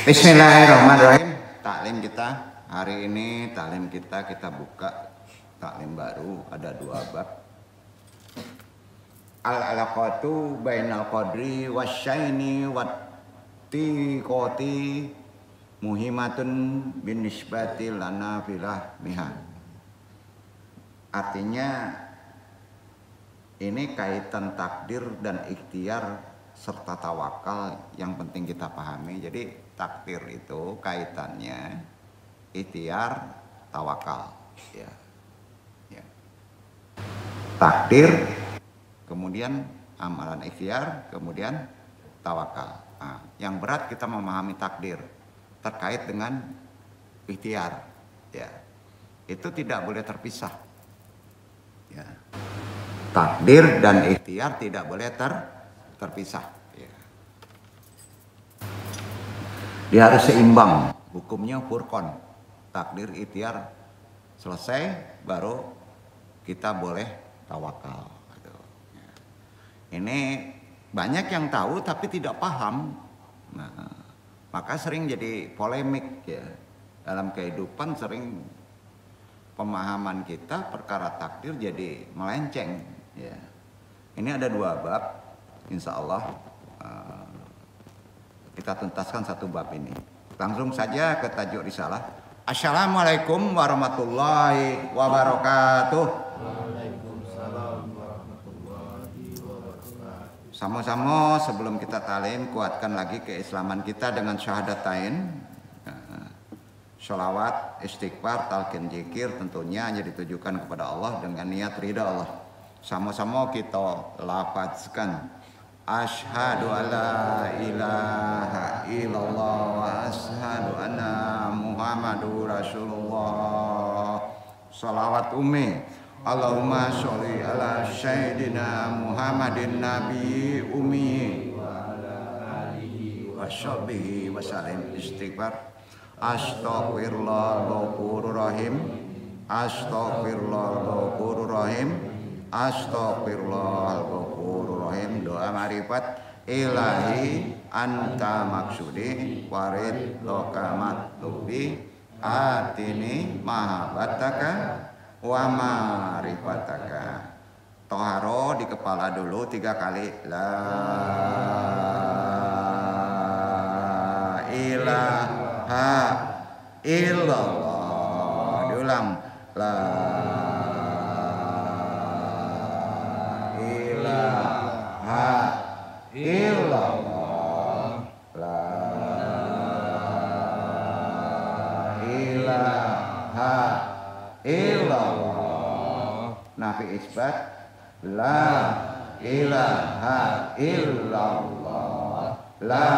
Bismillahirrahmanirrahim. Taklim kita hari ini, kita buka taklim baru, ada 2 bab. Al-alaqatu bainal qadri wasyaini wattiqati muhimatun bin nisbati lana filah mihan. Artinya ini kaitan takdir dan ikhtiar serta tawakal yang penting kita pahami. Jadi takdir itu kaitannya ikhtiar, tawakal. Ya. Takdir, kemudian amalan ikhtiar, kemudian tawakal. Nah, yang berat kita memahami takdir terkait dengan ikhtiar. Ya. Itu tidak boleh terpisah. Ya. Takdir dan ikhtiar tidak boleh terpisah. Ya. Dia harus seimbang. Hukumnya furqan. Takdir ikhtiar selesai, baru kita boleh tawakal. Ya. Ini banyak yang tahu tapi tidak paham. Nah, maka sering jadi polemik ya. Dalam kehidupan sering pemahaman kita perkara takdir jadi melenceng. Ya. Ini ada 2 bab. Insya Allah kita tuntaskan 1 bab ini. Langsung saja ke tajuk risalah. Assalamualaikum warahmatullahi wabarakatuh. Waalaikumsalam warahmatullahi wabarakatuh. Sama-sama sebelum kita talim, kuatkan lagi keislaman kita dengan syahadatain. Sholawat, istighfar, talqin zikir tentunya hanya ditujukan kepada Allah dengan niat ridha Allah. Sama-sama kita lafazkan. Asyhadu alla ilaha illallah wa asyhadu anna Muhammadur Rasulullah. Salawat ummi. Allahumma sholli ala sayyidina Muhammadin nabi ummi wa ala alihi wa sahbihi wa sallim. Istighfar. Astaghfirullahaladzim. Astaghfirullahaladzim. Astaghfirullahaladzim. Doa marifat. Ilahi anta maksudi warid loka matlubi atini mahabbataka wa marifataka. Toharo di kepala dulu 3 kali. La ilaha illallah. Diulang. La illallah, la ilaha illallah. Nafi isbat. La ilaha illallah, la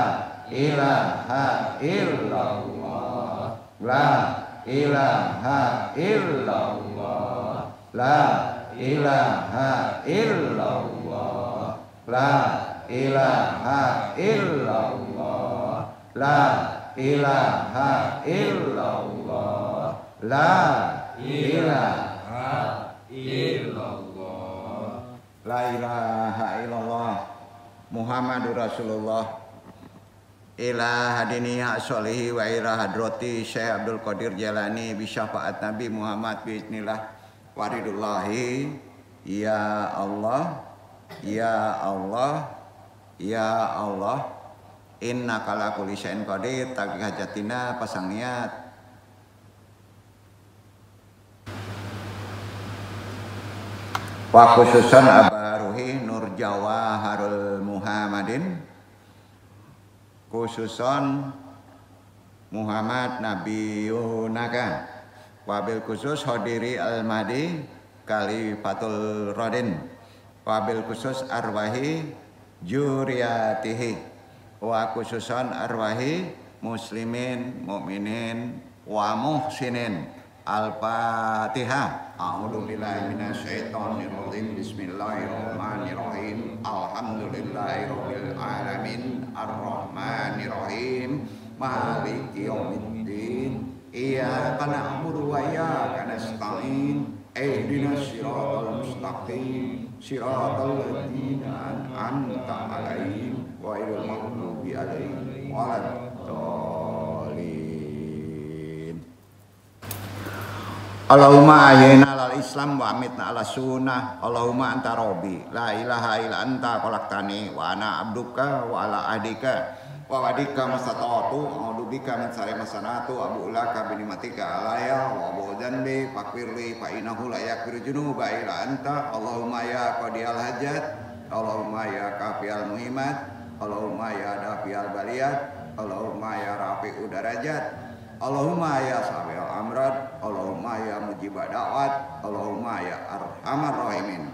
ilaha illallah, la ilaha illallah, la ilaha illallah, la ilaha illallah, la ilaha illallah, la ilaha illallah, la ilaha illallah Muhammadur Rasulullah. Ila hadini solihi wa ila hadrati Syekh Abdul Qadir Jalani bi syafaat Nabi Muhammad bismillah waridullahi. Ya Allah, ya Allah, ya Allah, inna kala kulli syai'in qadir. Taqi hajatina, pasang niat. Wa khususan abaruhi Nur Jawaharul Muhammadin, khususon Muhammad Nabiyunaka, wabil khusus Hodiri Al-Mahdi Khalifatul Radin, wabil khusus arwahi juriyatihi, wa khususon arwahi muslimin mu'minin wa muhsinin. Al-Fatihah. A'udzu billahi minasyaitonir rajim. Bismillahirrahmanirrahim. Alhamdulillahirabbil alamin. Arrahmanir rahim. Maliki yaumiddin. Iyyaka na'budu wa iyyaka nasta'in. Ihdinas siratal mustaqim. Siratal ladzina an'amta 'alaihim ghairil maghdubi 'alaihim waladdallin. Allahumma ahyina alal Islam wa amitna ala sunnah. Allahumma anta rabbi la ilaha illa anta khalaqtani wa ana abduka wa ala ahdika wa wadika mastata'tu a'udzu bika min syarri ma sana'tu abu laka bi ni'matika alayya wa abu dzanbi faghfirli fa innahu la yaghfiru dzunuba illa anta. Allahumma ya qadiyal hajat, Allahumma ya kafiyal muhimat, Allahumma ya dafiyal baliyat, Allahumma ya rafi'ud darajat, Allahumma ya sabi'al amrad, Allahumma ya mujibad da'wat, Allahumma ya arhamar rahimin.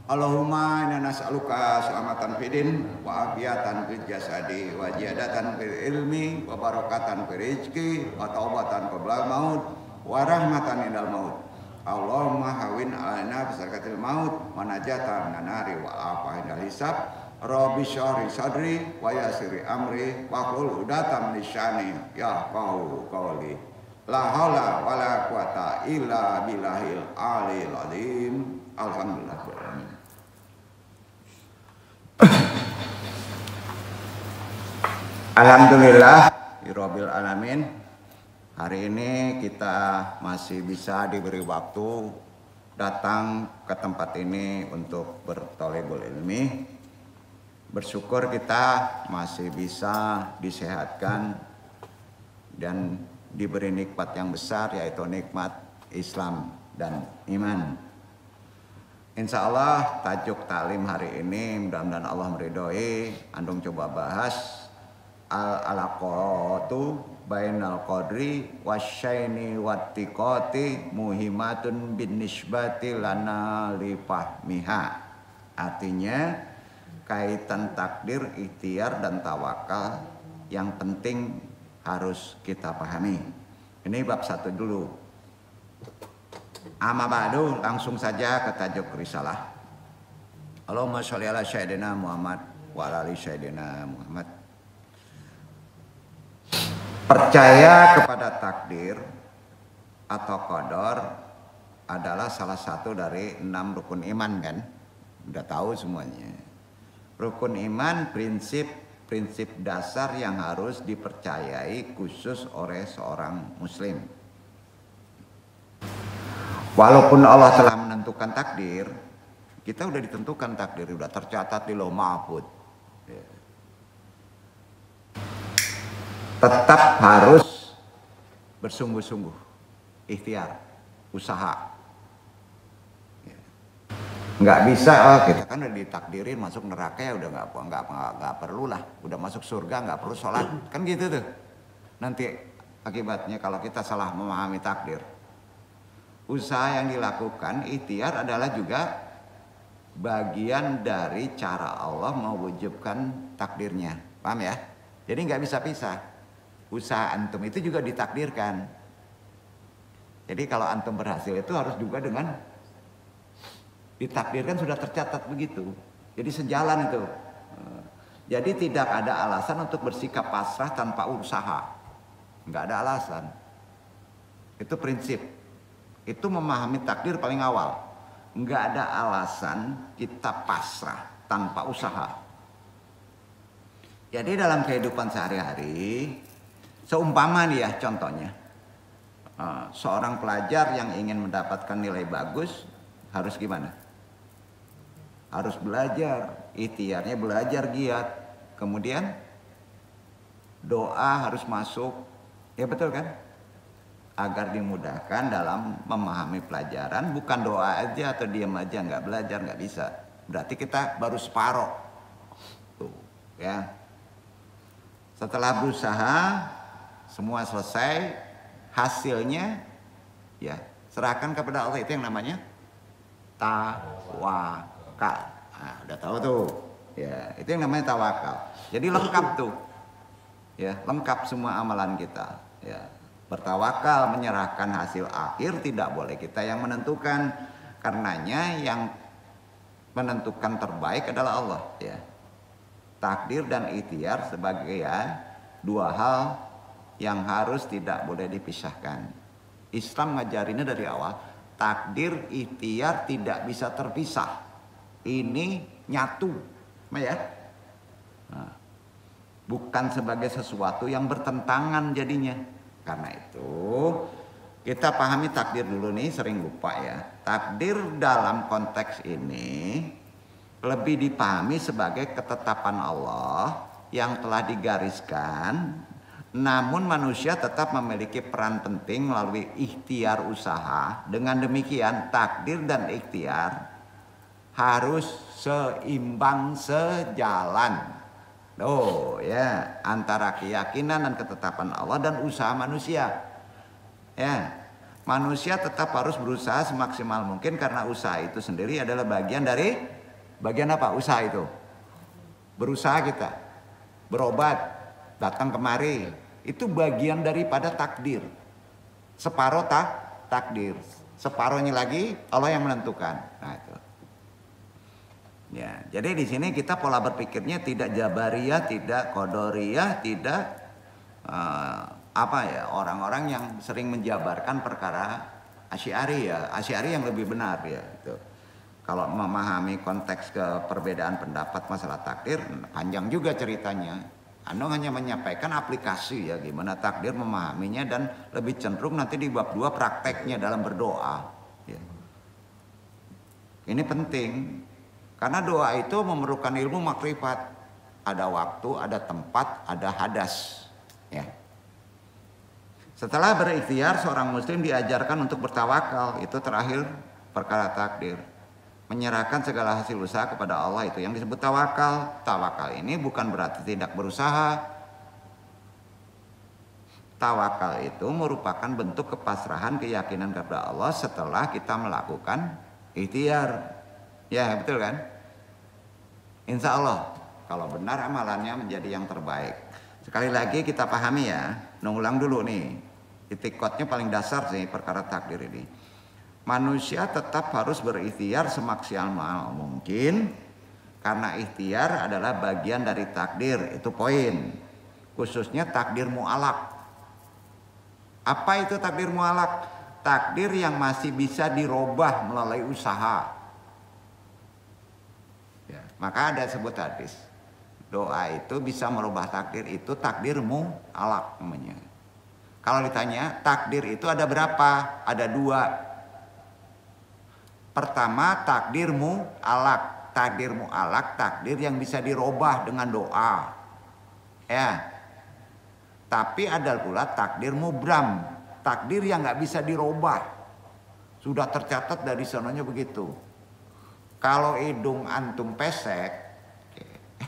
Allahumma inna nas'aluka selamatan fidin wa afiatan fil jasadi wa ziyadatan fil ilmi wa barakatan fil rizqi wa taubatan qabla maut wa rahmatan indal maut. Allahumma hawin alaina bisarkatil maut wa najatan minan nari wa afah indal hisab. Rabbi syahri sadri wa yasiri amri wa qul udatam lisyani ya qawli la haula wa la quwata illa billahil aliyil azim. Alhamdulillah. Alhamdulillah rabbil alamin. Hari ini kita masih bisa diberi waktu datang ke tempat ini untuk berthalabul ilmi. Bersyukur kita masih bisa disehatkan dan diberi nikmat yang besar, yaitu nikmat Islam dan iman. Insya Allah tajuk taklim hari ini mudah-mudahan Allah meridhoi. Andung coba bahas al-alaqatu bainal qadri wasyaini wattiqati muhimatun bin nisbati lana li fahmiha. Artinya kaitan takdir, ikhtiar dan tawakal yang penting harus kita pahami. Ini bab 1 dulu. Amma ba'du, langsung saja ke tajuk risalah. Allahumma sholli ala sayyidina Muhammad wa ala ali sayyidina Muhammad. Percaya kepada takdir atau qadar adalah salah satu dari 6 rukun iman kan? Udah tahu semuanya. Rukun iman prinsip dasar yang harus dipercayai khusus oleh seorang muslim. Walaupun Allah telah menentukan takdir, kita udah ditentukan takdir, udah tercatat di Lauh Mahfuz. Tetap harus bersungguh-sungguh, ikhtiar, usaha. Nggak bisa, kita kan udah ditakdirin masuk neraka ya udah nggak perlu lah, udah masuk surga nggak perlu sholat, kan gitu tuh. Nanti akibatnya kalau kita salah memahami takdir. Usaha yang dilakukan, ikhtiar adalah juga bagian dari cara Allah mewujudkan takdirnya, paham ya? Jadi nggak bisa pisah. Usaha antum itu juga ditakdirkan. Jadi kalau antum berhasil itu harus juga dengan ditakdirkan, sudah tercatat begitu. Jadi sejalan itu. Jadi tidak ada alasan untuk bersikap pasrah tanpa usaha. Nggak ada alasan. Itu prinsip. Itu memahami takdir paling awal. Nggak ada alasan kita pasrah tanpa usaha. Jadi dalam kehidupan sehari-hari, seumpama nih ya contohnya, seorang pelajar yang ingin mendapatkan nilai bagus harus gimana? Harus belajar, ikhtiarnya belajar giat. Kemudian doa harus masuk, ya betul kan? Agar dimudahkan dalam memahami pelajaran, bukan doa aja atau diam aja nggak belajar, nggak bisa. Berarti kita baru separoh. Tuh, ya. Setelah berusaha, semua selesai, hasilnya ya serahkan kepada Allah. Itu yang namanya tawakal. Nah, udah tahu tuh. Ya, itu yang namanya tawakal. Jadi lengkap tuh. Ya, lengkap semua amalan kita. Ya. Bertawakal, menyerahkan hasil akhir, tidak boleh kita yang menentukan. Karenanya yang menentukan terbaik adalah Allah. Ya. Takdir dan ikhtiar sebagai dua hal yang harus tidak boleh dipisahkan. Islam ngajarinnya dari awal, takdir, ikhtiar tidak bisa terpisah. Ini nyatu, ya. Nah, bukan sebagai sesuatu yang bertentangan jadinya. Karena itu Kita pahami takdir dulu nih, sering lupa ya. Takdir dalam konteks ini lebih dipahami sebagai ketetapan Allah yang telah digariskan, namun manusia tetap memiliki peran penting melalui ikhtiar usaha. Dengan demikian takdir dan ikhtiar harus seimbang, sejalan. Oh ya, antara keyakinan dan ketetapan Allah dan usaha manusia. Ya, manusia tetap harus berusaha semaksimal mungkin karena usaha itu sendiri adalah bagian dari apa? Usaha itu. Berusaha kita, berobat, datang kemari, itu bagian daripada takdir. Separuh takdir, separuhnya lagi Allah yang menentukan. Nah itu. Ya, jadi di sini kita pola berpikirnya tidak jabariyah, tidak qadariyah, tidak orang-orang yang sering menjabarkan perkara Asy'ari ya, Asy'ari yang lebih benar ya gitu. Kalau memahami konteks perbedaan pendapat masalah takdir panjang juga ceritanya. Anda hanya menyampaikan aplikasi ya gimana takdir memahaminya dan lebih cenderung nanti di bab 2 prakteknya dalam berdoa ya. Ini penting karena doa itu memerlukan ilmu makrifat. Ada waktu, ada tempat, ada hadas ya. Setelah berikhtiar, seorang muslim diajarkan untuk bertawakal. Itu terakhir perkara takdir. Menyerahkan segala hasil usaha kepada Allah, itu yang disebut tawakal. Tawakal ini bukan berarti tidak berusaha. Tawakal itu merupakan bentuk kepasrahan keyakinan kepada Allah setelah kita melakukan ikhtiar. Ya betul kan? Insya Allah kalau benar amalannya menjadi yang terbaik. Sekali lagi kita pahami ya. Ulang dulu nih. Titik kodnya paling dasar sih perkara takdir ini. Manusia tetap harus berikhtiar semaksimal mungkin karena ikhtiar adalah bagian dari takdir, itu poin. Khususnya takdir mu'alaq. Apa itu takdir mu'alaq? Takdir yang masih bisa dirubah melalui usaha. Ya, maka ada sebut hadis. Doa itu bisa merubah takdir, itu takdir mu'alaq namanya. Kalau ditanya takdir itu ada berapa? Ada 2. Pertama takdir mu'alaq. Takdir mu'alaq, takdir yang bisa dirubah dengan doa. Ya. Tapi ada pula takdir mubram. Takdir yang nggak bisa dirubah. Sudah tercatat dari sananya begitu. Kalau hidung antum pesek,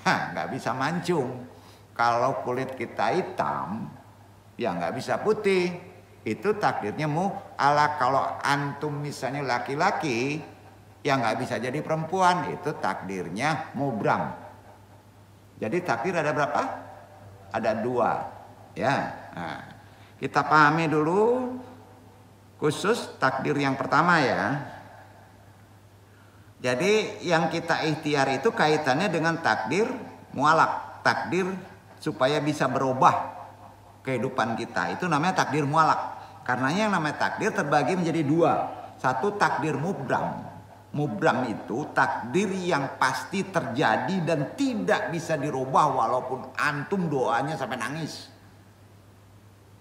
nggak bisa mancung. Kalau kulit kita hitam, ya nggak bisa putih. Itu takdirnya mu'alaq. Kalau antum misalnya laki-laki yang nggak bisa jadi perempuan, itu takdirnya mubram. Jadi takdir ada berapa? Ada 2 ya. Nah, kita pahami dulu khusus takdir yang pertama ya. Jadi yang kita ikhtiar itu kaitannya dengan takdir mu'alaq. Takdir supaya bisa berubah kehidupan kita, itu namanya takdir mu'alaq. Karena yang namanya takdir terbagi menjadi 2. Satu takdir mubram. Mubram itu takdir yang pasti terjadi dan tidak bisa dirubah walaupun antum doanya sampai nangis.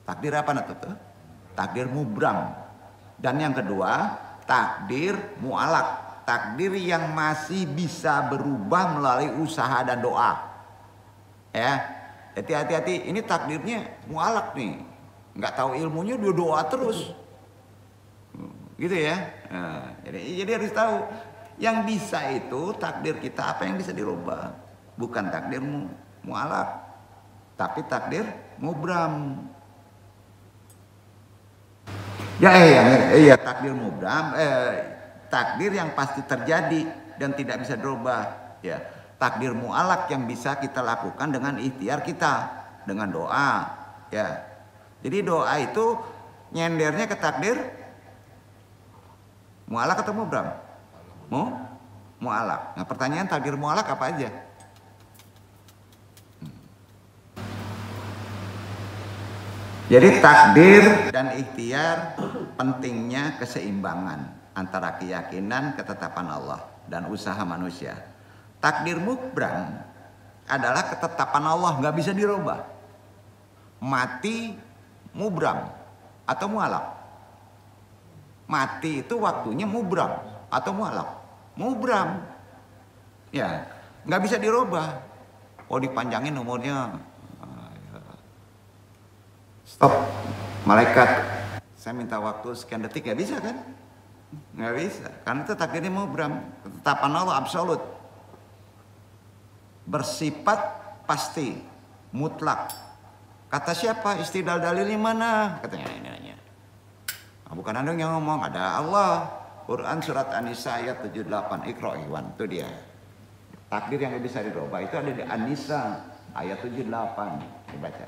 Takdir apa tuh? Takdir mubram. Dan yang kedua takdir mu'alaq. Takdir yang masih bisa berubah melalui usaha dan doa. Ya. Jadi hati-hati, ini takdirnya mu'alaq nih. Nggak tahu ilmunya dia doa terus. Gitu ya. Nah, jadi harus tahu yang bisa itu takdir kita apa yang bisa dirubah. Bukan takdir mu'alaq, tapi takdir mubram. Ya takdir mubram, takdir yang pasti terjadi dan tidak bisa dirubah. Ya. Takdir mu'alaq yang bisa kita lakukan dengan ikhtiar kita, dengan doa ya. Jadi doa itu nyendernya ke takdir mu'alaq atau mubram? Mu'alaq. Nah pertanyaan takdir mu'alaq apa aja? Jadi takdir dan ikhtiar pentingnya keseimbangan antara keyakinan, ketetapan Allah dan usaha manusia. Takdir mubram adalah ketetapan Allah, nggak bisa dirubah. Mati mubram atau mu'alaq. mati itu waktunya mubram atau mualaf. Mubram. Ya, nggak bisa dirubah. Oh, dipanjangin umurnya. Stop. Malaikat, saya minta waktu sekian detik, nggak bisa kan? Nggak bisa, karena itu takdirnya mubram. Ketetapan Allah absolut. Bersifat pasti, mutlak. Kata siapa? Istidlal dalilnya mana? Katanya ini. Nah, bukan Anda yang ngomong, ada Allah. Quran surat An-Nisa ayat 78. Iqra ikhwan, itu dia. Takdir yang bisa dirubah itu ada di An-Nisa ayat 78. Dibaca.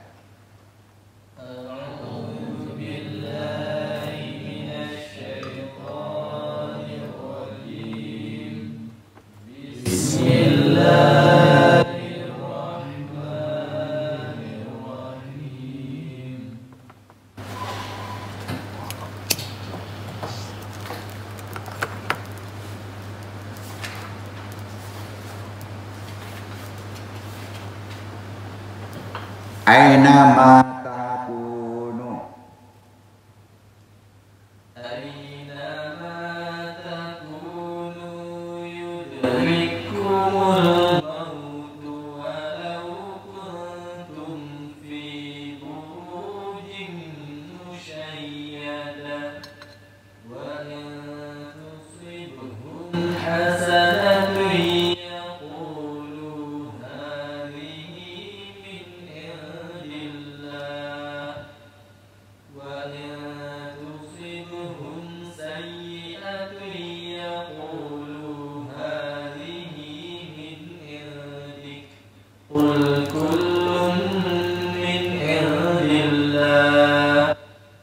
Aina ma takunu. Aina ma takunu yudrikumul mautu walau kuntum fi burujin musyayyada wa in tusibhum hasanatun yaqulu hadhihi min indillah wa in tusibhum sayyi'atun yaqulu hadhihi min indik qul kullun min indillah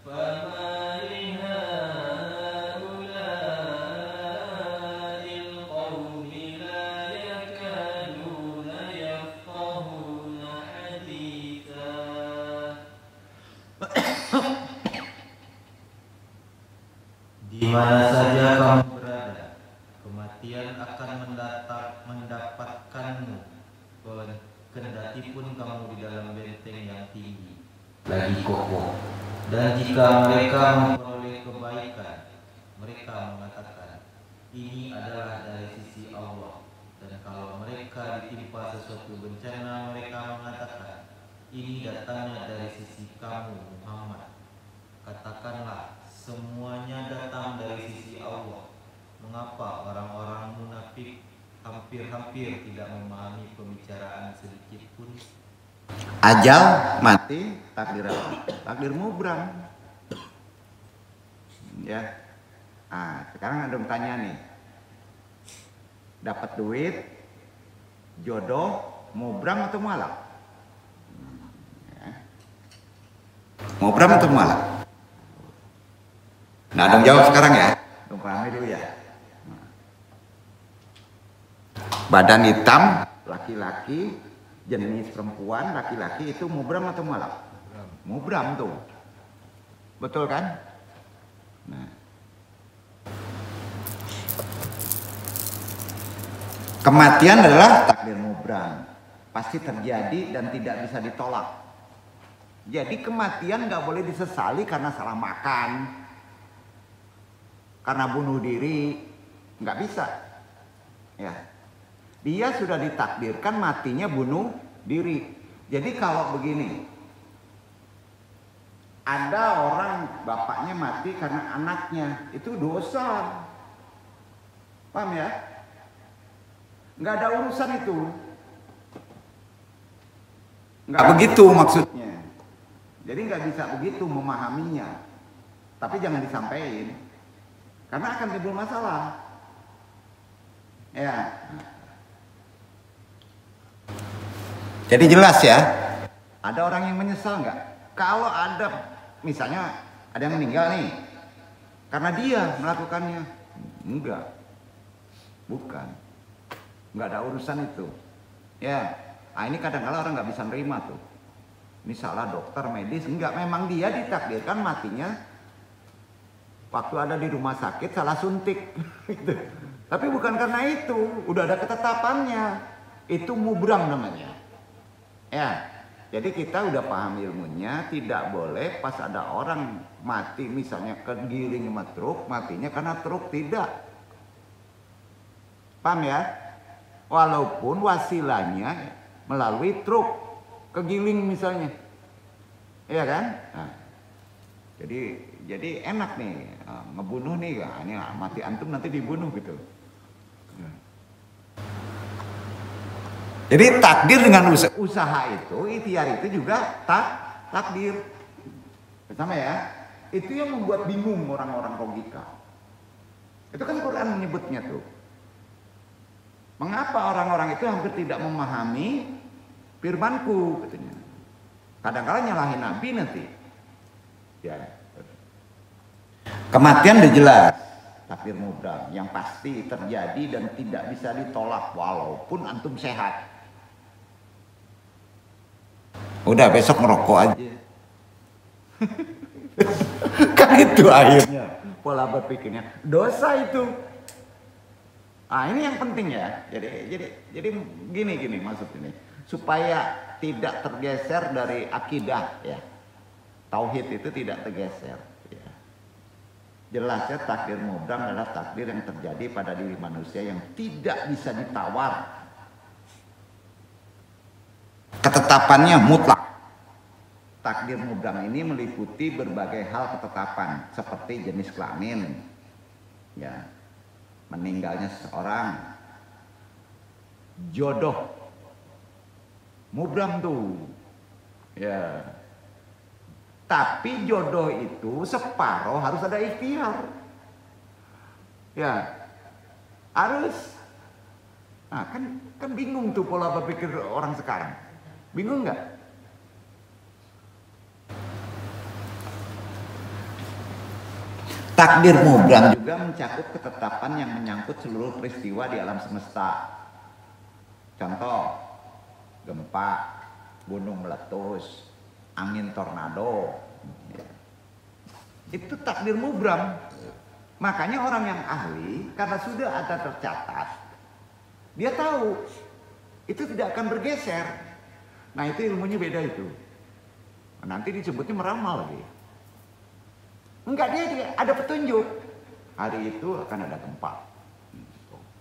fama lihaula'il qawmi la yakaduna yafqahuna haditha. Di mana saja kamu berada, kematian akan mendapatkanmu, kendati pun kamu di dalam benteng yang tinggi, lagi kokoh. Dan jika mereka memperoleh kebaikan, mereka mengatakan, ini adalah dari sisi Allah. Dan kalau mereka ditimpa sesuatu bencana, mereka mengatakan, ini datangnya dari sisi kamu, Muhammad. Katakanlah, semuanya datang dari sisi Allah. Mengapa orang-orang munafik hampir-hampir tidak memahami pembicaraan sedikit pun? Ajal, mati, takdir apa? Takdir mubram. Ya. Ah, sekarang ada yang tanya nih. Dapat duit, jodoh, mubram atau mualaf? Ya. Mubram atau mualaf? Nah, dong jawab sekarang ya. Dong pahami dulu ya. Badan hitam, laki-laki, jenis perempuan, laki-laki itu mubram atau mualaf? Mubram tuh. Betul kan? Nah. Kematian adalah takdir mubram. Pasti terjadi dan tidak bisa ditolak. Jadi kematian nggak boleh disesali karena salah makan, karena bunuh diri, nggak bisa. Ya, dia sudah ditakdirkan matinya bunuh diri. Jadi kalau begini, ada orang bapaknya mati karena anaknya, itu dosa. Paham ya? Nggak ada urusan itu. Nggak begitu maksudnya. Jadi nggak bisa begitu memahaminya. Tapi jangan disampaikan. Karena akan timbul masalah. Ya. Jadi jelas ya. Ada orang yang menyesal nggak? Kalau ada, misalnya ada yang meninggal nih, karena dia melakukannya. Enggak. Bukan. Nggak ada urusan itu. Ya. Nah, ini kadang-kadang orang nggak bisa nerima tuh. Ini salah dokter medis. Enggak, memang dia ditakdirkan matinya waktu ada di rumah sakit salah suntik. Gitu. Tapi bukan karena itu. Udah ada ketetapannya. Itu mubram namanya. Ya. Jadi kita udah paham ilmunya, tidak boleh pas ada orang mati misalnya kegiring sama truk, matinya karena truk, tidak. Paham ya? Walaupun wasilanya melalui truk, kegiling misalnya. Iya kan? Nah, jadi enak nih, ngebunuh nih, ini mati antum nanti dibunuh gitu. Jadi takdir dengan usaha itu, ikhtiar itu juga takdir. Sama ya? Itu yang membuat bingung orang-orang logika. Itu kan Quran menyebutnya tuh. Mengapa orang-orang itu hampir tidak memahami firmanku katanya. Kadang-kadang nyalahin Nabi nanti. Ya. Kematian udah jelas. Takdir mudah yang pasti terjadi dan tidak bisa ditolak walaupun antum sehat. Udah besok ngerokok aja. Kan itu akhirnya pola berpikirnya. Dosa itu. Ah ini yang penting ya. Jadi gini maksud ini. Supaya tidak tergeser dari akidah ya. Tauhid itu tidak tergeser ya. Jelasnya takdir mubram adalah takdir yang terjadi pada diri manusia yang tidak bisa ditawar. Ketetapannya mutlak. Takdir mubram ini meliputi berbagai hal ketetapan seperti jenis kelamin, ya, meninggalnya seseorang, jodoh, mubram tuh, ya. Tapi jodoh itu separoh harus ada ikhtiar, ya, harus. Nah, kan bingung tuh pola berpikir orang sekarang. Bingung nggak? Takdir mubram juga mencakup ketetapan yang menyangkut seluruh peristiwa di alam semesta. Contoh, gempa, gunung meletus, angin tornado. Itu takdir mubram. Makanya orang yang ahli, karena sudah ada tercatat, dia tahu itu tidak akan bergeser. Nah itu ilmunya beda itu. Nanti disebutnya meramal lagi. Enggak, dia ada petunjuk. Hari itu akan ada gempa.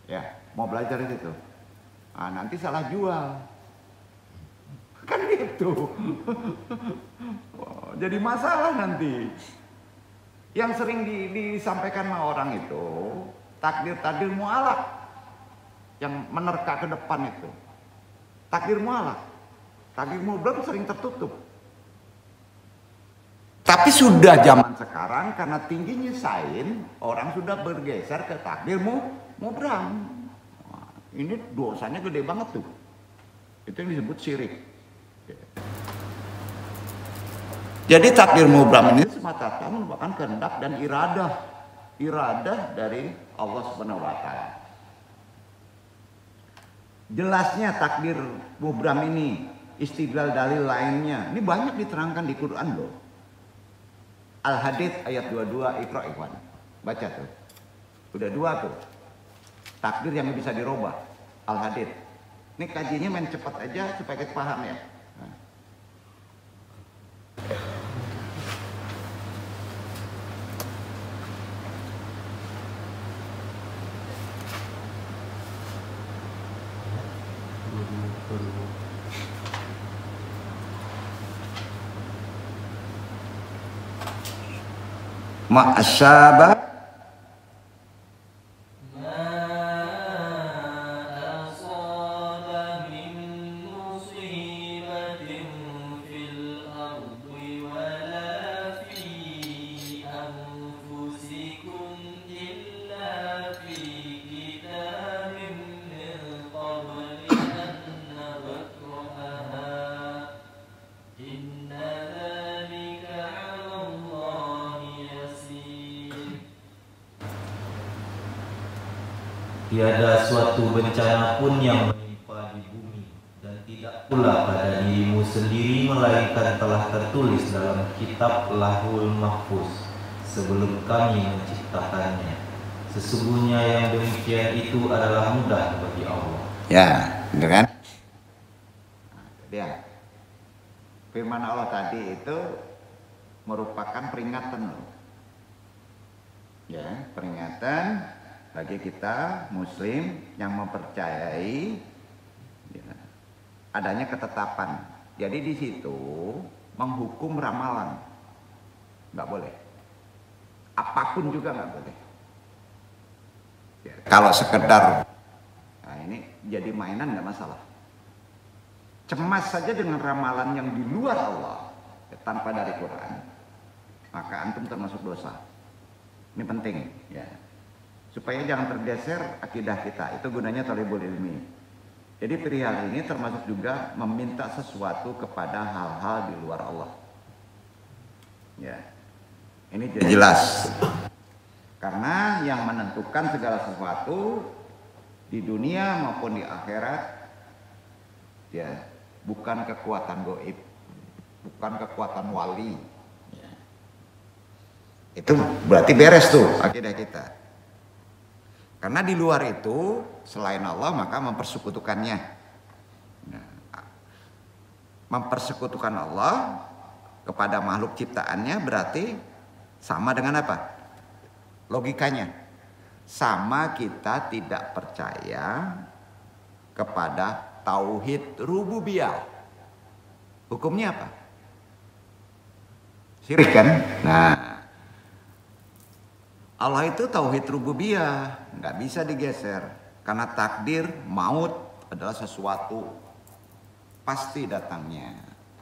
Ya, mau belajar itu. Nah, nanti salah jual. Kan gitu. Jadi masalah nanti. Yang sering disampaikan sama orang itu takdir mu'alaq. Yang menerka ke depan itu. Takdir mu'alaq. Takdir mubram sering tertutup. Tapi sudah zaman sekarang karena tingginya sains, orang sudah bergeser ke takdir mubram. Nah, ini dosanya gede banget tuh. Itu yang disebut syirik. Jadi takdir mubram ini semata-mata merupakan kehendak dan iradah dari Allah Subhanahu wa taala. Jelasnya takdir mubram ini, istidlal dalil lainnya, ini banyak diterangkan di Quran loh. Al-Hadid ayat 22, Iqra ikhwan. Baca tuh. Udah 2 tuh. Takdir yang bisa dirubah. Al-Hadid. Ini kajinya main cepat aja supaya kita paham ya. Nah. Ma'asyaba Tiada suatu bencana pun yang menimpa di bumi, dan tidak pula pada dirimu sendiri, melainkan telah tertulis dalam kitab Lahul Mahfuz sebelum kami menciptakannya. Sesungguhnya yang demikian itu adalah mudah bagi Allah. Ya, benar kan? Dia. Firman Allah tadi itu merupakan peringatan loh. Ya, peringatan bagi kita muslim yang mempercayai ya, adanya ketetapan. Jadi di situ menghukum ramalan nggak boleh. Apapun juga nggak boleh. Ya, kalau sekedar nah ini jadi mainan nggak masalah. Cemas saja dengan ramalan yang di luar Allah ya, tanpa dari Quran, maka antum termasuk dosa. Ini penting ya, supaya jangan tergeser akidah kita. Itu gunanya thalibul ilmi. Jadi perihal ini termasuk juga meminta sesuatu kepada hal-hal di luar Allah. Ya, ini jelas. Karena yang menentukan segala sesuatu di dunia maupun di akhirat, ya, bukan kekuatan goib, bukan kekuatan wali. Ya. Itu berarti beres tuh akidah kita. Karena di luar itu selain Allah maka mempersekutukannya. Nah, mempersekutukan Allah kepada makhluk ciptaannya berarti sama dengan apa? Logikanya sama kita tidak percaya kepada tauhid rububiyah. Hukumnya apa? Syirik kan? Nah, Allah itu tauhid rububiyah, nggak bisa digeser. Karena takdir maut adalah sesuatu pasti datangnya.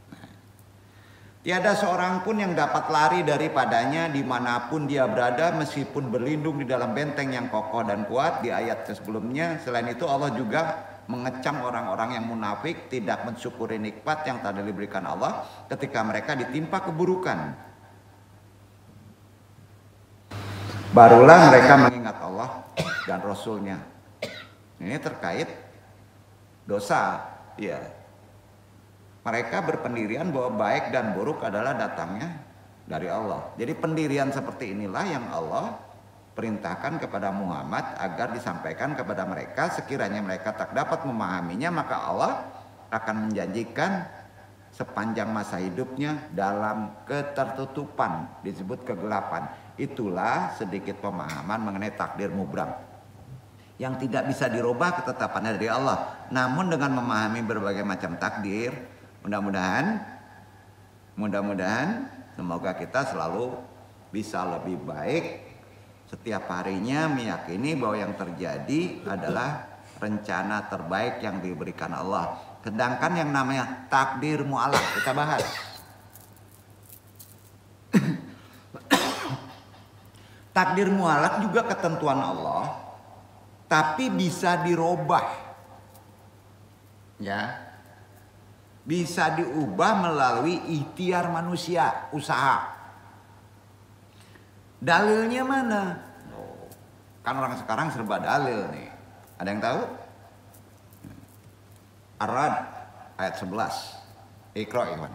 Nah, tiada seorang pun yang dapat lari daripadanya dimanapun dia berada, meskipun berlindung di dalam benteng yang kokoh dan kuat. Di ayat sebelumnya, selain itu Allah juga mengecam orang-orang yang munafik, tidak mensyukuri nikmat yang telah diberikan Allah ketika mereka ditimpa keburukan. Barulah mereka mengingat Allah dan Rasulnya. Ini terkait dosa. Ya. Mereka berpendirian bahwa baik dan buruk adalah datangnya dari Allah. Jadi pendirian seperti inilah yang Allah perintahkan kepada Muhammad agar disampaikan kepada mereka. Sekiranya mereka tak dapat memahaminya, maka Allah akan menjanjikan sepanjang masa hidupnya dalam ketertutupan, disebut kegelapan. Itulah sedikit pemahaman mengenai takdir mubrang yang tidak bisa dirubah ketetapannya dari Allah. Namun dengan memahami berbagai macam takdir, mudah-mudahan semoga kita selalu bisa lebih baik setiap harinya, meyakini bahwa yang terjadi adalah rencana terbaik yang diberikan Allah. Sedangkan yang namanya takdir mu'alaq kita bahas. Takdir mu'alaq juga ketentuan Allah, tapi bisa dirubah. Ya. Bisa diubah melalui ikhtiar manusia, usaha. Dalilnya mana? Kan orang sekarang serba dalil nih. Ada yang tahu? Ar-Ra'd ayat 11. Iqra, Iwan.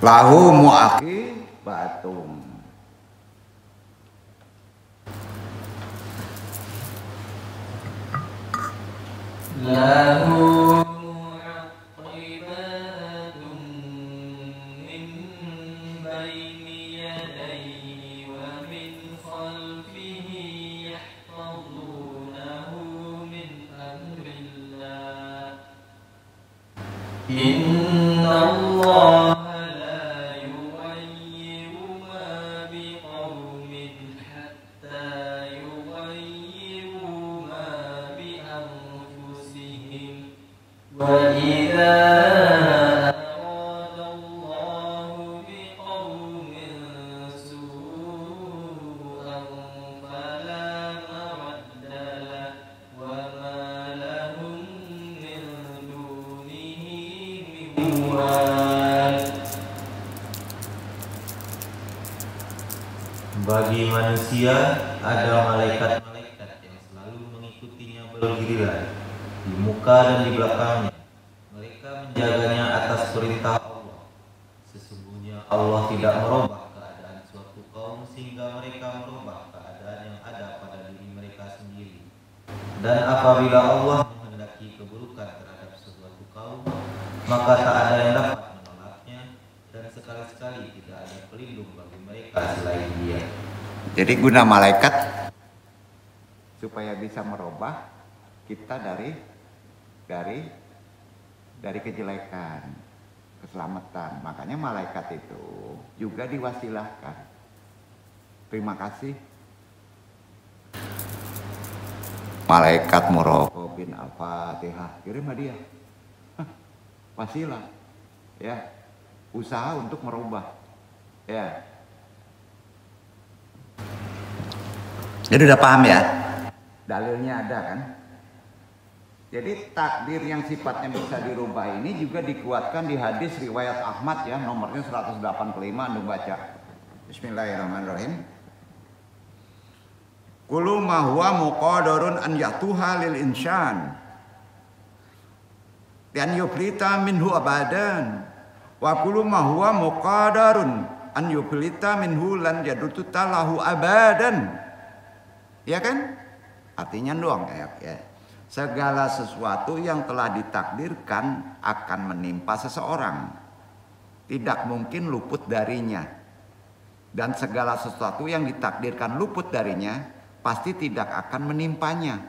Lahu mu'aqibatum. Lahu mu'aqibatun min baini yadayhi wa min khalfihi yahfazunahu min amrillah. Inna Allah Bagi manusia ada malaikat-malaikat yang selalu mengikutinya bergiliran di muka dan di belakangnya. Mereka menjaganya atas perintah Allah. Sesungguhnya Allah tidak merubah keadaan suatu kaum sehingga mereka merubah keadaan yang ada pada diri mereka sendiri. Dan apabila Allah menghendaki keburukan terhadap suatu kaum, maka tak ada yang dapat menolaknya, dan sekali-sekali tidak ada pelindung bagi mereka selain Dia. Jadi guna malaikat supaya bisa merubah kita dari kejelekan, keselamatan. Makanya malaikat itu juga diwasilahkan. Terima kasih malaikat muraqabin Al-Fatihah, kirim hadiah. Wasilah, ya, usaha untuk merubah, ya. Jadi udah paham ya, dalilnya ada kan. Jadi takdir yang sifatnya bisa dirubah ini juga dikuatkan di hadis riwayat Ahmad ya, nomornya 185, Anda baca. Bismillahirrahmanirrahim. Kullu ma huwa muqadarun an yatuha lil insan dan yuflita minhu abadan, wa kullu ma huwa muqadarun an yuflita minhu lan yadutu talahu abadan. Ya kan? Artinya doang ya. Segala sesuatu yang telah ditakdirkan akan menimpa seseorang, tidak mungkin luput darinya. Dan segala sesuatu yang ditakdirkan luput darinya pasti tidak akan menimpanya.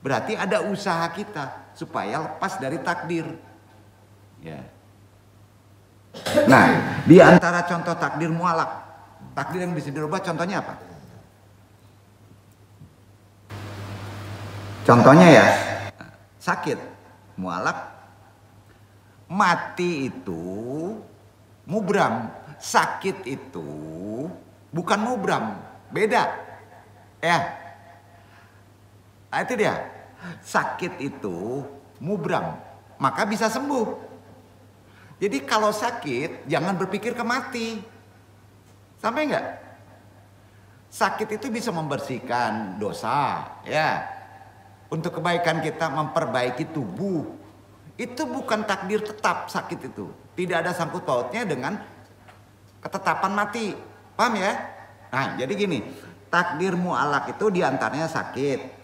Berarti ada usaha kita supaya lepas dari takdir. Ya. Nah, di antara contoh takdir mualak, takdir yang bisa dirubah contohnya apa? Contohnya ya, sakit, mualak, mati itu mubram, sakit itu bukan mubram, beda. Ya, nah, itu dia, sakit itu mubram, maka bisa sembuh. Jadi kalau sakit jangan berpikir ke mati, sampai enggak? Sakit itu bisa membersihkan dosa, ya. Untuk kebaikan kita memperbaiki tubuh. Itu bukan takdir tetap sakit itu. Tidak ada sangkut pautnya dengan ketetapan mati. Paham ya? Nah jadi gini, takdir mu'alak itu diantaranya sakit.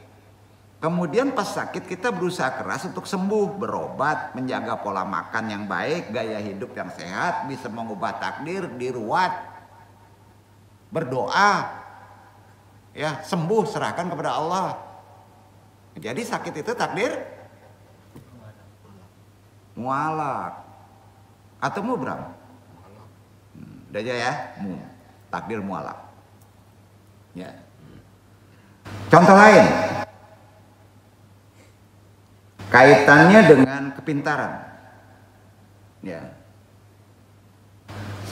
Kemudian pas sakit kita berusaha keras untuk sembuh. Berobat, menjaga pola makan yang baik, gaya hidup yang sehat, bisa mengubah takdir, diruat. Berdoa. Ya, sembuh, serahkan kepada Allah. Jadi sakit itu takdir mualak atau mubram. Udah aja ya, takdir mualak. Ya. Contoh lain, kaitannya dengan kepintaran. Ya.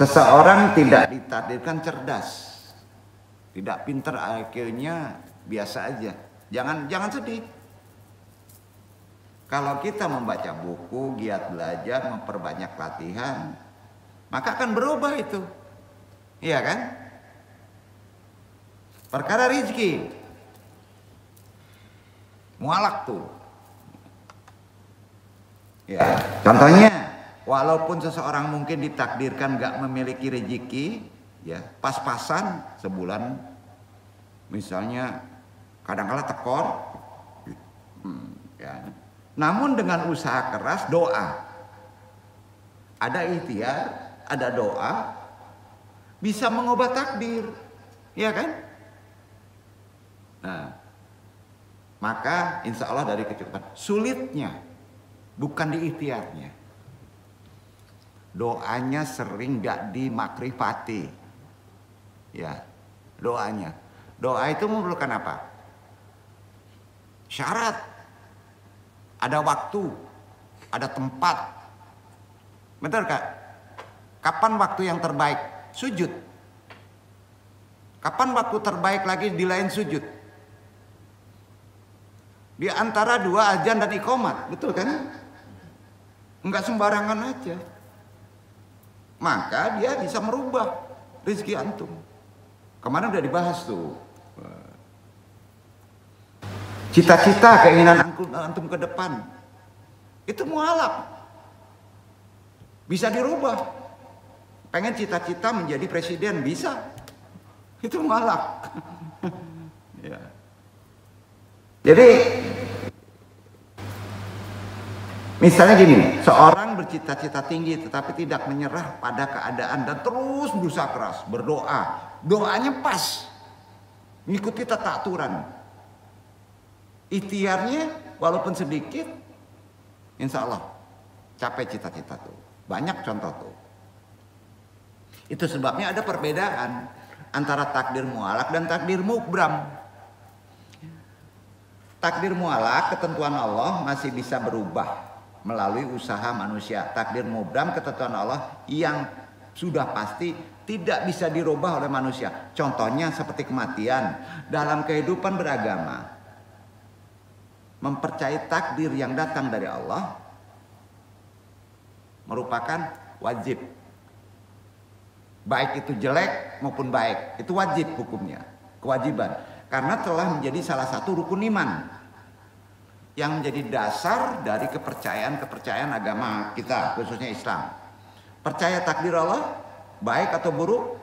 Seseorang tidak ditakdirkan cerdas, tidak pintar, IQ-nya biasa aja. Jangan sedih. Kalau kita membaca buku, giat belajar, memperbanyak latihan, maka akan berubah itu. Iya kan? Perkara rezeki, mualak tuh. Ya, contohnya, walaupun seseorang mungkin ditakdirkan gak memiliki rezeki, ya pas-pasan sebulan, misalnya kadang-kala tekor, ya. Namun dengan usaha keras, doa, ada ikhtiar, ada doa, bisa mengubah takdir, ya kan? Nah, maka insya Allah dari kecukupan. Sulitnya bukan di ikhtiarnya, doanya sering gak dimakrifati, ya doanya. Doa itu memerlukan apa? Syarat, ada waktu, ada tempat. Betul Kak? Kapan waktu yang terbaik? Sujud. Kapan waktu terbaik lagi di lain sujud? Di antara dua azan dan iqamat, betul kan? Enggak sembarangan aja. Maka dia bisa merubah rezeki antum. Kemarin udah dibahas tuh. Cita-cita, keinginan antum ke depan. Itu mualaf. Bisa dirubah. Pengen cita-cita menjadi presiden, bisa. Itu mualaf. Ya. Jadi misalnya gini, seorang bercita-cita tinggi tetapi tidak menyerah pada keadaan dan terus berusaha keras, berdoa. Doanya pas, mengikuti tata aturan. Ikhtiarnya walaupun sedikit, insya Allah capai cita-cita tuh. Banyak contoh tuh. Itu sebabnya ada perbedaan antara takdir mualak dan takdir mubram. Takdir mualak, ketentuan Allah masih bisa berubah melalui usaha manusia. Takdir mubram, ketentuan Allah yang sudah pasti tidak bisa dirubah oleh manusia. Contohnya seperti kematian. Dalam kehidupan beragama, mempercayai takdir yang datang dari Allah merupakan wajib. Baik itu jelek maupun baik, itu wajib hukumnya, kewajiban. Karena telah menjadi salah satu rukun iman yang menjadi dasar dari kepercayaan agama kita, khususnya Islam. Percaya takdir Allah, baik atau buruk,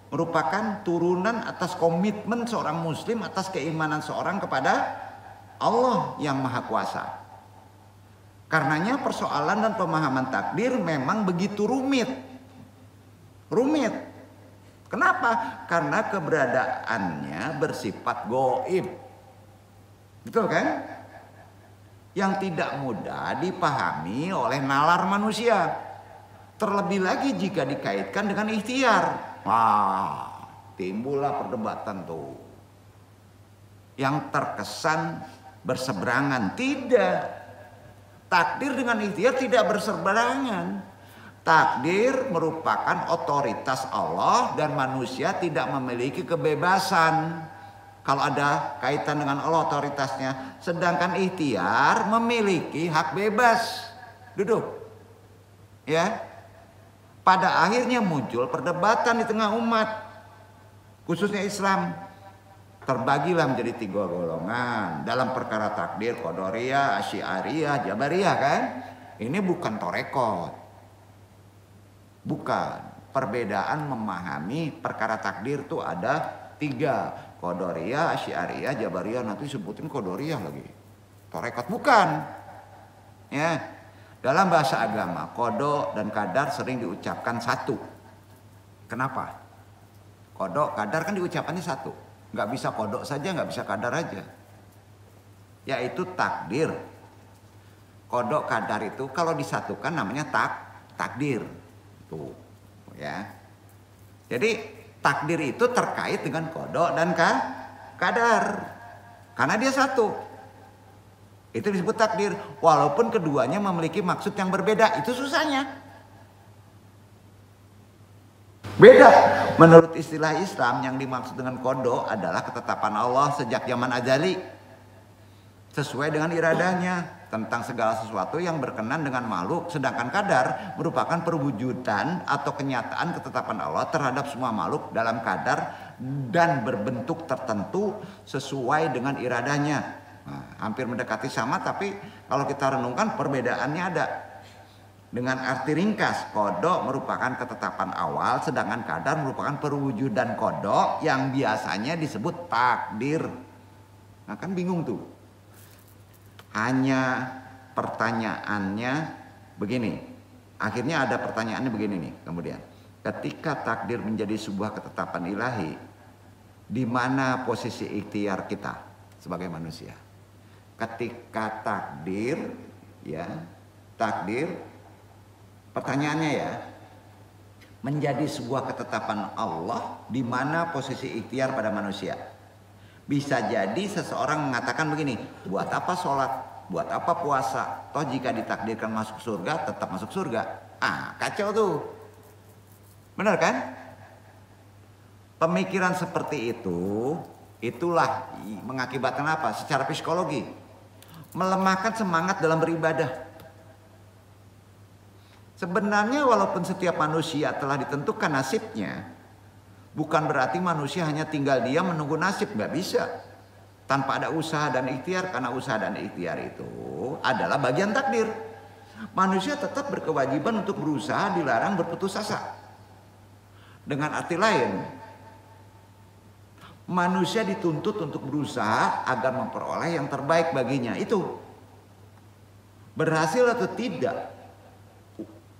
merupakan turunan atas komitmen seorang muslim atas keimanan seorang kepada Allah yang Maha Kuasa. Karenanya persoalan dan pemahaman takdir memang begitu rumit. Kenapa? Karena keberadaannya bersifat goib. Betul kan? Yang tidak mudah dipahami oleh nalar manusia. Terlebih lagi jika dikaitkan dengan ikhtiar. Wah, timbullah perdebatan tuh. Yang terkesan berseberangan. Tidak. Takdir dengan ikhtiar tidak berseberangan. Takdir merupakan otoritas Allah dan manusia tidak memiliki kebebasan. Kalau ada kaitan dengan Allah otoritasnya. Sedangkan ikhtiar memiliki hak bebas. Duduk. Ya. Pada akhirnya muncul perdebatan di tengah umat. Khususnya Islam. Terbagilah menjadi 3 golongan. Dalam perkara takdir, Qadariyah, Asy'ariyah, Jabariyah kan. Ini bukan torekot. Bukan. Perbedaan memahami perkara takdir itu ada 3. Qadariyah, Asy'ariyah, Jabariyah. Nanti sebutin Qadariyah lagi. Torekot bukan. Ya. Dalam bahasa agama, qada dan qadar sering diucapkan satu. Kenapa? Qada, qadar kan diucapannya satu. Nggak bisa qada saja, nggak bisa qadar aja. Yaitu takdir. Qada, qadar itu kalau disatukan namanya takdir. Tuh, ya. Jadi takdir itu terkait dengan qada dan qadar. Karena dia satu. Itu disebut takdir. Walaupun keduanya memiliki maksud yang berbeda. Itu susahnya. Beda. Menurut istilah Islam yang dimaksud dengan qada adalah ketetapan Allah sejak zaman azali. Sesuai dengan iradanya. Tentang segala sesuatu yang berkenan dengan makhluk. Sedangkan qadar merupakan perwujudan atau kenyataan ketetapan Allah terhadap semua makhluk dalam qadar dan berbentuk tertentu sesuai dengan iradanya. Nah, hampir mendekati sama, tapi kalau kita renungkan perbedaannya ada. Dengan arti ringkas, qada merupakan ketetapan awal, sedangkan qadar merupakan perwujudan qada yang biasanya disebut takdir. Nah kan bingung tuh. Hanya pertanyaannya begini. Akhirnya ada pertanyaannya begini nih kemudian. Ketika takdir menjadi sebuah ketetapan ilahi, di mana posisi ikhtiar kita sebagai manusia? Ketika takdir, ya, takdir, pertanyaannya ya, menjadi sebuah ketetapan Allah, di mana posisi ikhtiar pada manusia? Bisa jadi seseorang mengatakan begini, buat apa sholat, buat apa puasa, toh jika ditakdirkan masuk surga, tetap masuk surga. Ah, kacau tuh. Benar kan? Pemikiran seperti itu, itulah mengakibatkan apa? Secara psikologi, melemahkan semangat dalam beribadah. Sebenarnya walaupun setiap manusia telah ditentukan nasibnya, bukan berarti manusia hanya tinggal diam menunggu nasib, nggak bisa. Tanpa ada usaha dan ikhtiar, karena usaha dan ikhtiar itu adalah bagian takdir. manusia tetap berkewajiban untuk berusaha, dilarang berputus asa. Dengan arti lain, manusia dituntut untuk berusaha agar memperoleh yang terbaik baginya. Itu berhasil atau tidak,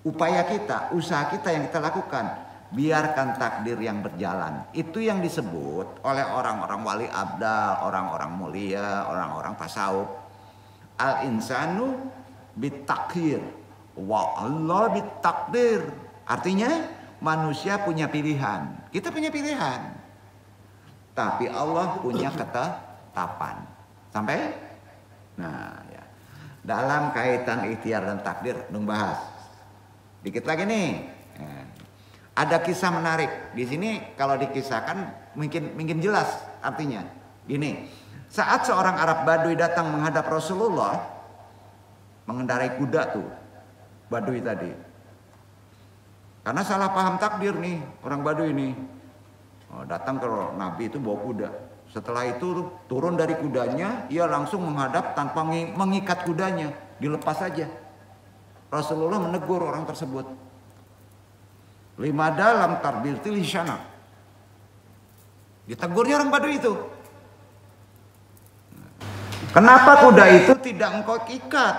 upaya kita, usaha kita yang kita lakukan, biarkan takdir yang berjalan. Itu yang disebut oleh orang-orang wali abdal, orang-orang mulia, orang-orang tasawuf, al-insanu bitakhir wa Allah bitakdir. Artinya manusia punya pilihan, kita punya pilihan, tapi Allah punya ketetapan. Sampai? Nah ya, dalam kaitan ikhtiar dan takdir dong bahas dikit lagi nih. Ada kisah menarik di sini. Kalau dikisahkan mungkin jelas artinya. Gini, saat seorang Arab Badui datang menghadap Rasulullah, mengendarai kuda tuh Badui tadi. Karena salah paham takdir nih orang Badui ini. Datang ke Nabi itu bawa kuda. Setelah itu turun dari kudanya, ia langsung menghadap tanpa mengikat kudanya, dilepas saja. Rasulullah menegur orang tersebut. Limada lam tarbil tilishana. Ditegurnya orang Badui itu. Kenapa kuda itu tidak engkau ikat?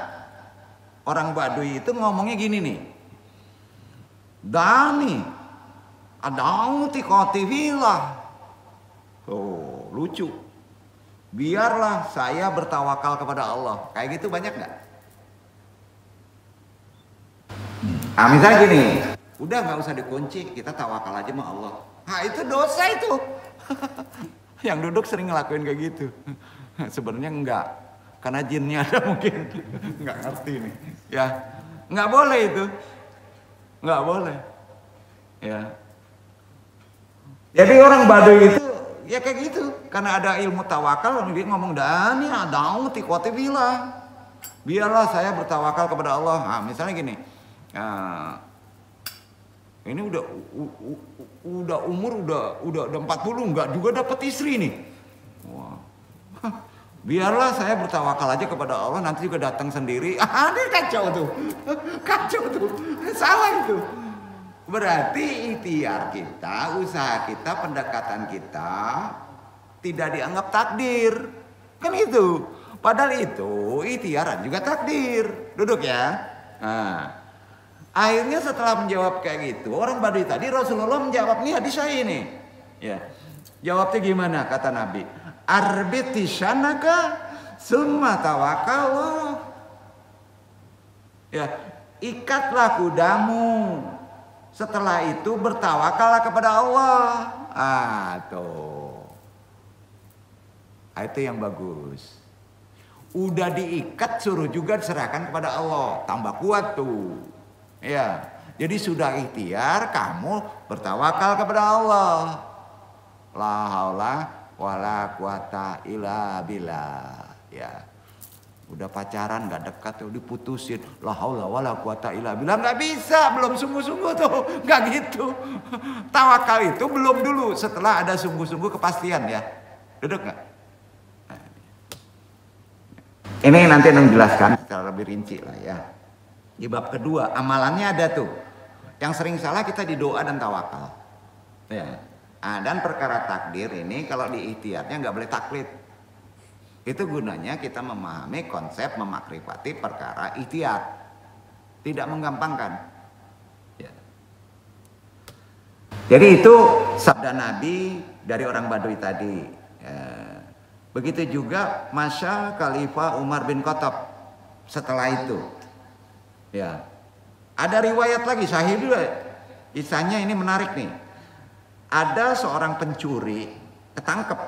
Orang Badui itu ngomongnya gini nih. Dani adauti qatifillah. Oh, lucu. Biarlah saya bertawakal kepada Allah. Kayak gitu banyak nggak? Misalnya gini, udah nggak usah dikunci, kita tawakal aja sama Allah. Itu dosa itu. Yang duduk sering ngelakuin kayak gitu. Sebenarnya enggak, karena jinnya ada mungkin. Nggak ngerti nih. Ya, nggak boleh itu. Nggak boleh. Ya. Jadi orang Baduy itu ya kayak gitu. Karena ada ilmu tawakal, dia ngomong dani adau tiqati billah. Biarlah saya bertawakal kepada Allah. Misalnya gini. Ini udah umur udah 40 nggak juga dapat istri nih. Wah. Biarlah saya bertawakal aja kepada Allah, nanti juga datang sendiri. Ini kacau tuh. Kacau tuh. Salah itu. Berarti ikhtiar kita, usaha kita, pendekatan kita tidak dianggap takdir. Kan itu. Padahal itu ikhtiaran juga takdir. Duduk ya. Akhirnya setelah menjawab kayak gitu, orang Badui tadi, Rasulullah menjawab nih hadis saya ini. Ya. Jawabnya gimana kata Nabi? Arbiti syanaka summa tawakal. Ya, ikatlah kudamu. Setelah itu bertawakallah kepada Allah. Tuh. Itu yang bagus. Udah diikat, suruh juga diserahkan kepada Allah. Tambah kuat tuh. Ya, jadi sudah ikhtiar, kamu bertawakal kepada Allah. La haula wala quwata illa billah. Ya. Udah pacaran nggak dekat tuh diputusin. La haula wala quwata illa billah, nggak bisa, belum sungguh-sungguh tuh. Nggak gitu. Tawakal itu belum dulu, setelah ada sungguh-sungguh kepastian ya. Duduk nggak? Ini nanti menjelaskan secara lebih rinci lah ya. Di bab kedua, amalannya ada tuh. Yang sering salah kita di doa dan tawakal. Ya. Dan perkara takdir ini kalau di ikhtiarnya nggak boleh taklid. Itu gunanya kita memahami konsep memakrifati perkara ikhtiar. Tidak menggampangkan. Ya. Jadi itu sabda Nabi dari orang Badui tadi. Ya. Begitu juga Masya Khalifah Umar bin Khattab setelah itu. Ya, ada riwayat lagi sahih juga. Kisahnya ini menarik nih. Ada seorang pencuri ketangkep.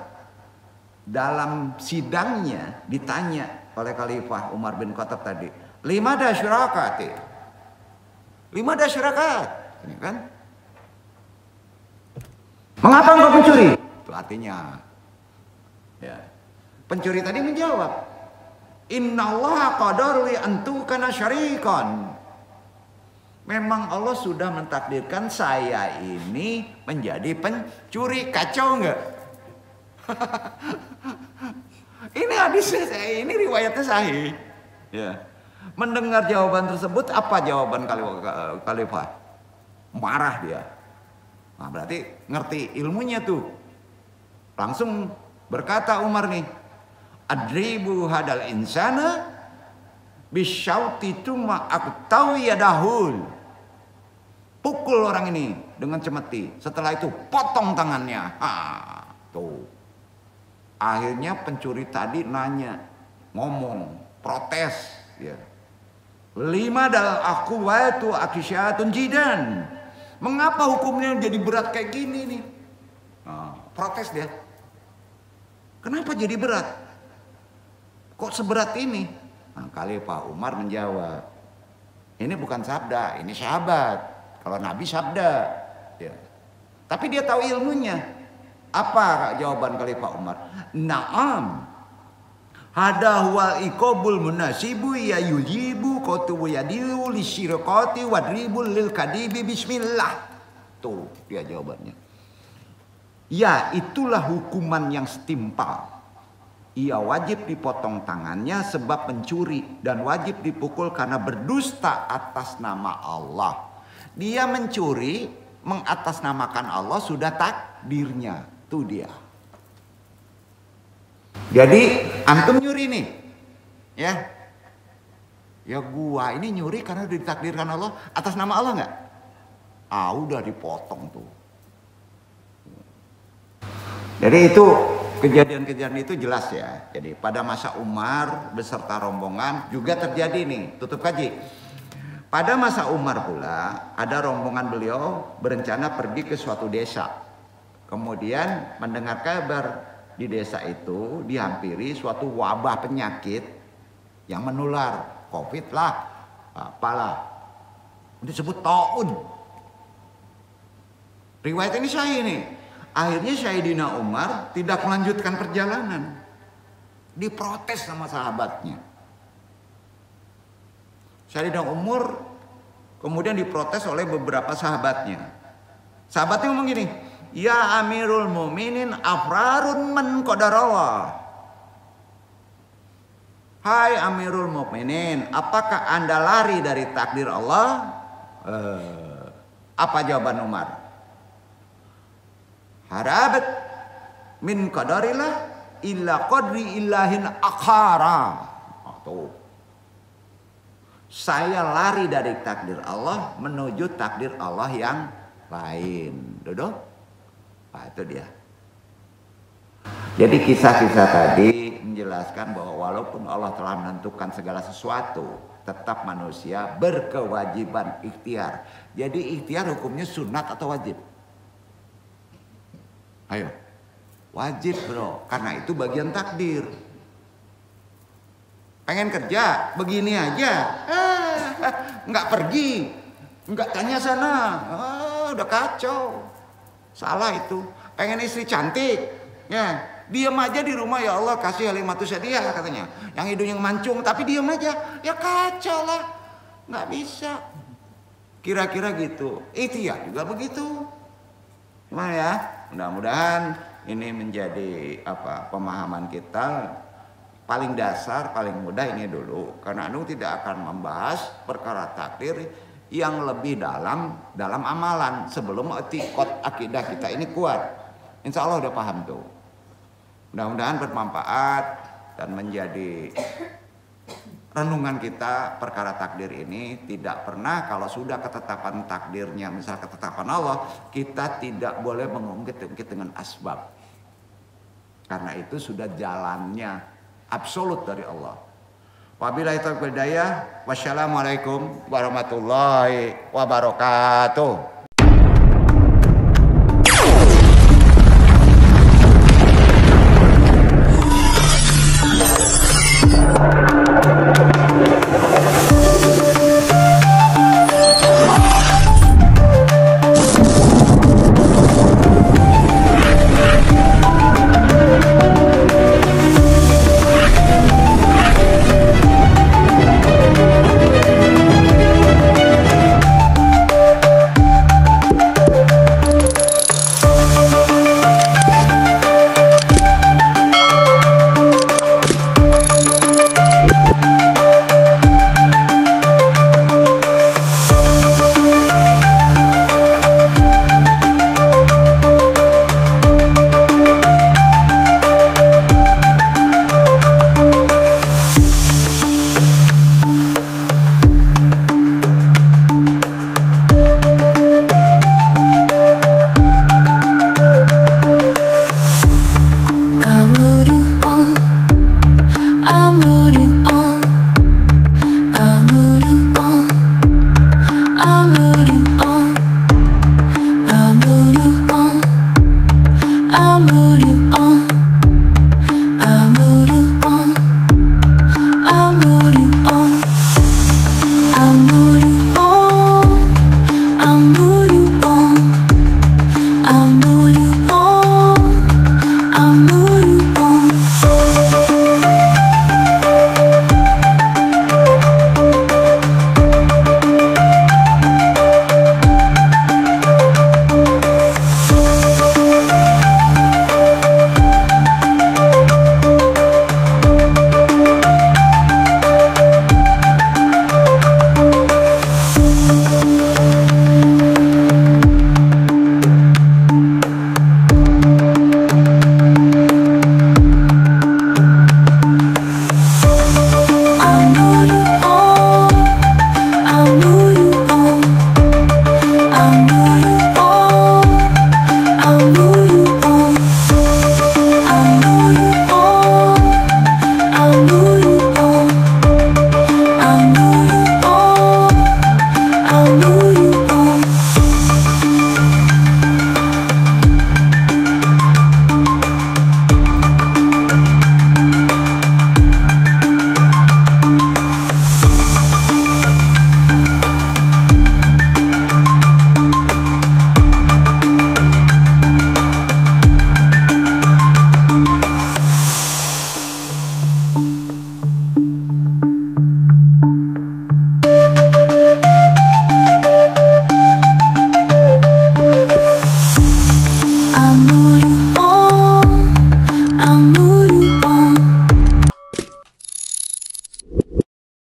Dalam sidangnya ditanya oleh Khalifah Umar bin Khattab tadi, 5 syurakat. 5 syurakat. Ini kan? Mengapa engkau pencuri? Itu artinya. Ya. Pencuri tadi menjawab, Innallaha qadara li antukana syarikan. Memang Allah sudah mentakdirkan saya ini menjadi pencuri. Kacau nggak? Ini hadisnya, ini riwayatnya sahih. Ya. Mendengar jawaban tersebut, apa jawaban khalifah? Marah dia. Nah, berarti ngerti ilmunya tuh. Langsung berkata Umar nih, adribu hadal insana bisyauti tuma aqtaw yadahul. Pukul orang ini dengan cemeti. Setelah itu potong tangannya. Tuh. Akhirnya pencuri tadi nanya, ngomong, protes, ya. Lima dal aku watu akisyatun jidan. Mengapa hukumnya jadi berat kayak gini nih? Protes dia. Kenapa jadi berat? Kok seberat ini? Khalifah Umar menjawab, ini bukan sabda, ini sahabat. Kalau Nabi sabda, ya. Tapi dia tahu ilmunya. Apa jawaban Khalifah Umar? Naam. Hada huwa iqabul munasibu ya yujibu qatu yadiu lisyirqati wadribul lil kadibi bismillah. Tuh dia jawabannya. Ya, itulah hukuman yang setimpal. Ia wajib dipotong tangannya sebab mencuri dan wajib dipukul karena berdusta atas nama Allah. Dia mencuri, mengatasnamakan Allah, sudah takdirnya. Tuh dia. Jadi antum nyuri nih, ya, gua ini nyuri karena ditakdirkan Allah atas nama Allah nggak? Udah dipotong tuh. Jadi itu kejadian-kejadian itu jelas ya. Jadi pada masa Umar beserta rombongan juga terjadi nih. Tutup kaji. Pada masa Umar pula ada rombongan beliau berencana pergi ke suatu desa. Kemudian mendengar kabar di desa itu dihampiri suatu wabah penyakit yang menular, COVID lah, apalah, disebut taun. Riwayat ini sahih nih. Akhirnya Sayyidina Umar tidak melanjutkan perjalanan, diprotes sama sahabatnya. Sayyidina Umar kemudian diprotes oleh beberapa sahabatnya. Sahabatnya ngomong gini, ya Amirul Mukminin afrarun man qadarallah. Hai Amirul Mukminin, apakah Anda lari dari takdir Allah? Apa jawaban Umar? Harabat min qadarillah illa qadri illahin akhara. Tuh. Saya lari dari takdir Allah menuju takdir Allah yang lain. Duduk. Itu dia. Jadi kisah-kisah tadi menjelaskan bahwa walaupun Allah telah menentukan segala sesuatu, tetap manusia berkewajiban ikhtiar. Jadi ikhtiar hukumnya sunat atau wajib? Ayo, wajib bro, karena itu bagian takdir. Pengen kerja, begini aja, nggak pergi, nggak tanya sana, udah kacau. Salah itu. Pengen istri cantik, ya diam aja di rumah, ya Allah kasih halimatus sadiah katanya, yang hidungnya mancung tapi diam aja, ya kacau lah, nggak bisa. Kira-kira gitu. Ikhtiar juga begitu. Gimana ya? Mudah-mudahan ini menjadi pemahaman kita paling dasar, paling mudah ini dulu. Karena Anu tidak akan membahas perkara takdir yang lebih dalam amalan sebelum etikot akidah kita ini kuat. Insya Allah udah paham tuh. Mudah-mudahan bermanfaat dan menjadi renungan kita perkara takdir ini. Tidak pernah kalau sudah ketetapan takdirnya, misal ketetapan Allah, kita tidak boleh mengungkit-ungkit dengan asbab. Karena itu sudah jalannya absolut dari Allah. Wabillahi taufiq wal hidayah. Wassalamualaikum warahmatullahi wabarakatuh.